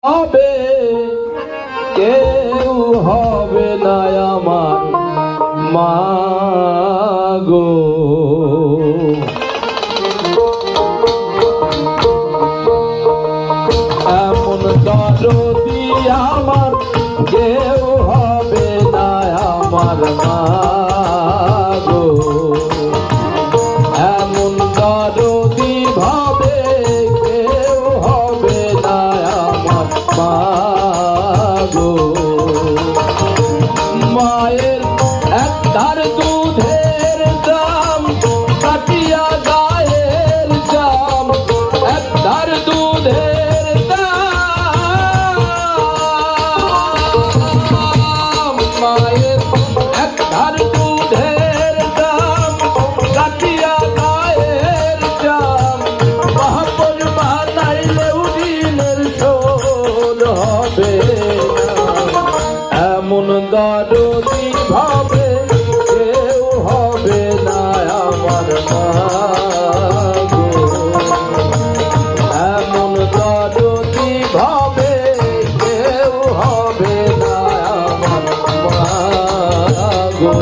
হবে কেউ হবে না আমার মা গো। এমন দরদি আমার কেউ হবে না আমার মা গো। এমন দরদি ভাবে কেউ হবে না আমার মা গো। মায়ের একটার দুধের দাম কাটিয়া গায়ের জাম, একটার দুধের দাম, মায়ের একটার দুধের দাম কাটিয়া গায়ের জাম, মহাপর বানাইলেও দিনের শোল হবে না। এমন দরদি ভাবে কেউ হবে না আমার মা গো। এমন দরদি ভাবে কেউ হবে না আমার মা গো।